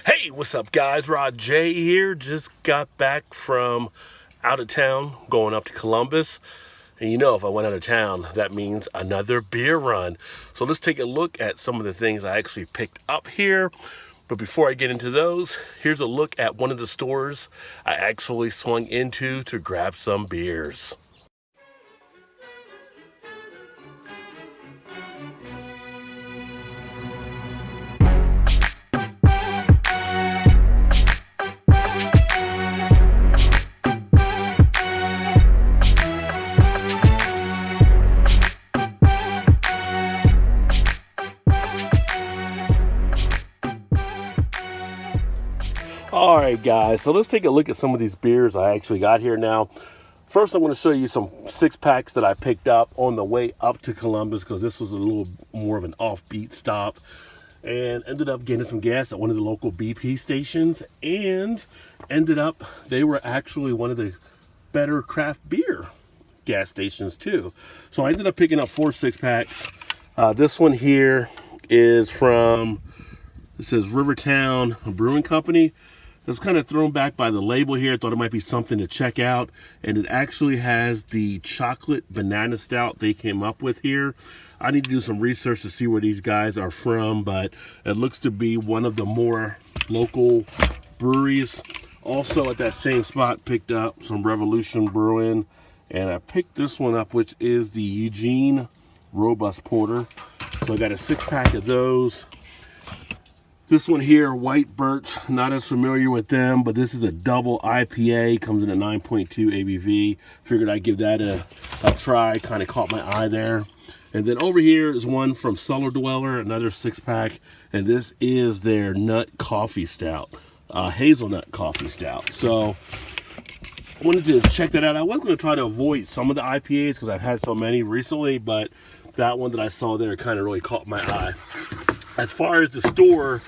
Hey, what's up guys? Rod J here. Just got back from out of town, going up to Columbus. And you know, if I went out of town, that means another beer run. So let's take a look at some of the things I actually picked up here. But before I get into those, here's a look at one of the stores I actually swung into to grab some beers. All right, guys, so let's take a look at some of these beers I actually got here now. First, I'm going to show you some 6-packs that I picked up on the way up to Columbus because this was a little more of an offbeat stop, and ended up getting some gas at one of the local BP stations, and ended up they were actually one of the better craft beer gas stations too. So I ended up picking up 4 6-packs. This one here is from, it says Rivertown Brewing Company. It was kind of thrown back by the label here. I thought it might be something to check out. And it actually has the chocolate banana stout they came up with here. I need to do some research to see where these guys are from, but it looks to be one of the more local breweries. Also at that same spot, picked up some Revolution Brewing. And I picked this one up, which is the Eugene Robust Porter. So I got a 6-pack of those. This one here, White Birch, not as familiar with them, but this is a double IPA, comes in a 9.2 ABV. Figured I'd give that a try, kind of caught my eye there. And then over here is one from Cellar Dweller, another 6-pack, and this is their Nut Coffee Stout, Hazelnut Coffee Stout. So I wanted to check that out. I was going to try to avoid some of the IPAs because I've had so many recently, but that one that I saw there kind of really caught my eye. As far as the store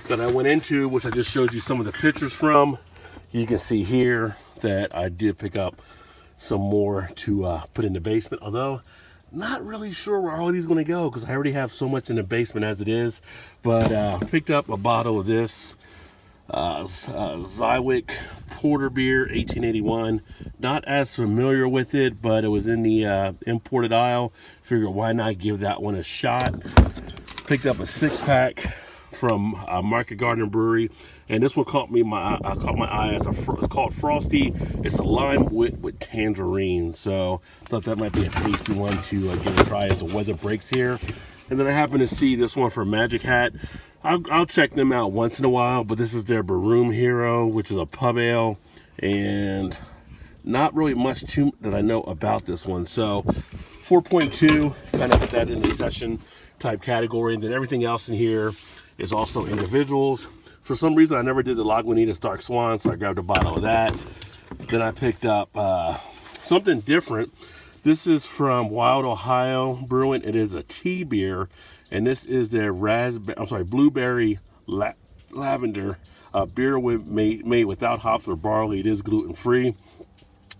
that I went into, which I just showed you some of the pictures from, you can see here that I did pick up some more to put in the basement. Although, not really sure where all these are going to go because I already have so much in the basement as it is. But picked up a bottle of this Zywick Porter Beer, 1881. Not as familiar with it, but it was in the imported aisle. Figured why not give that one a shot. Picked up a 6-pack from Market Garden Brewery, and this one caught my eye as it's called Frosty. It's a lime wit with tangerine, so thought that might be a tasty one to give a try as the weather breaks here. And then I happened to see this one from Magic Hat. I'll check them out once in a while, but this is their Barroom Hero, which is a pub ale, and not really much that I know about this one. So 4.2, kind of put that in the session type category, and then everything else in here is also individuals. For some reason I never did the Lagunitas Dark Swan, so I grabbed a bottle of that. Then I picked up something different. This is from Wild Ohio Brewing. It is a tea beer, and this is their blueberry lavender beer made without hops or barley. It is gluten free.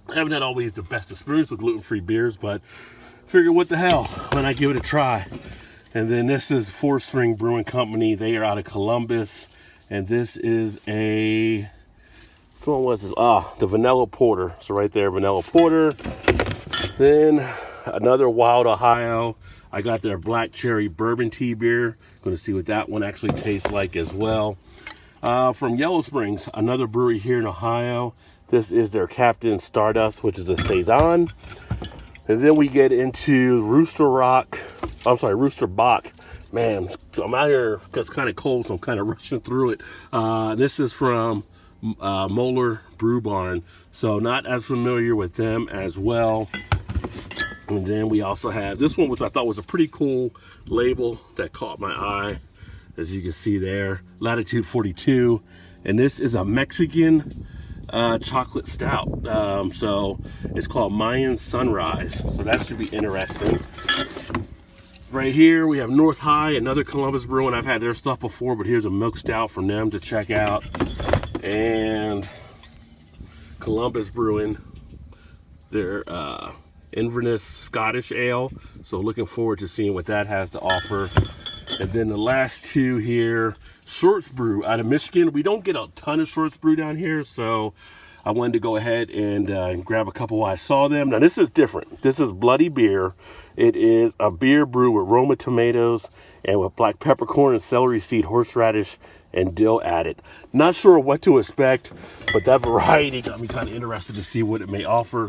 I haven't had always the best experience with gluten free beers, but figure what the hell when I give it a try. And then this is 4 String Brewing Company. They are out of Columbus. And this is a, which one was this? The Vanilla Porter. So right there, Vanilla Porter. Then another Wild Ohio. I got their Black Cherry Bourbon Tea Beer. Going to see what that one actually tastes like as well. From Yellow Springs, another brewery here in Ohio. This is their Captain Stardust, which is a Saison. And then we get into Rooster Bach. Man, I'm out here because it's kind of cold, so I'm kind of rushing through it. This is from Moeller Brew Barn, so not as familiar with them as well. And then we also have this one, which I thought was a pretty cool label that caught my eye, as you can see there, Latitude 42. And this is a Mexican chocolate stout. So it's called Mayan Sunrise, so that should be interesting. Right here we have North High, another Columbus Brewing. I've had their stuff before, but here's a milk stout from them to check out. And Columbus Brewing, their Inverness Scottish Ale. So looking forward to seeing what that has to offer. And then the last two here, Shorts Brew out of Michigan. We don't get a ton of Shorts Brew down here, so I wanted to go ahead and grab a couple while I saw them. Now this is different. This is bloody beer. It is a beer brewed with Roma tomatoes and with black peppercorn and celery seed, horseradish, and dill added. Not sure what to expect, but that variety got me kind of interested to see what it may offer.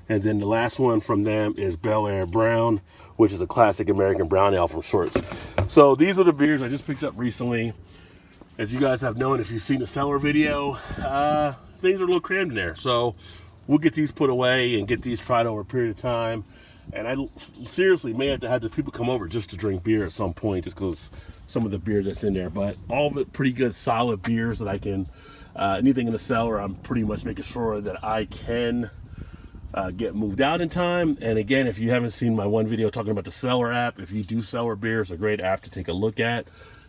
And then the last one from them is Bellaire Brown, which is a classic American brown ale from Shorts. So these are the beers I just picked up recently. As you guys have known, if you've seen the cellar video, things are a little crammed in there. So we'll get these put away and get these tried over a period of time. And I seriously may have to have the people come over just to drink beer at some point, just because some of the beer that's in there. But all of it pretty good, solid beers that I can, anything in the cellar, I'm pretty much making sure that I can get moved out in time. And again, if you haven't seen my one video talking about the cellar app, if you do cellar beer, it's a great app to take a look at,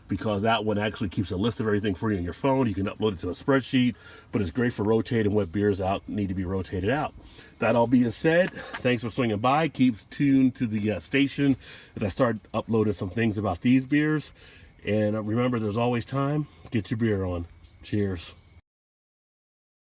because that one actually keeps a list of everything for you on your phone. You can upload it to a spreadsheet, but it's great for rotating what beers out need to be rotated out. That all being said, thanks for swinging by. Keep tuned to the station as I start uploading some things about these beers. And remember, there's always time. Get your beer on. Cheers.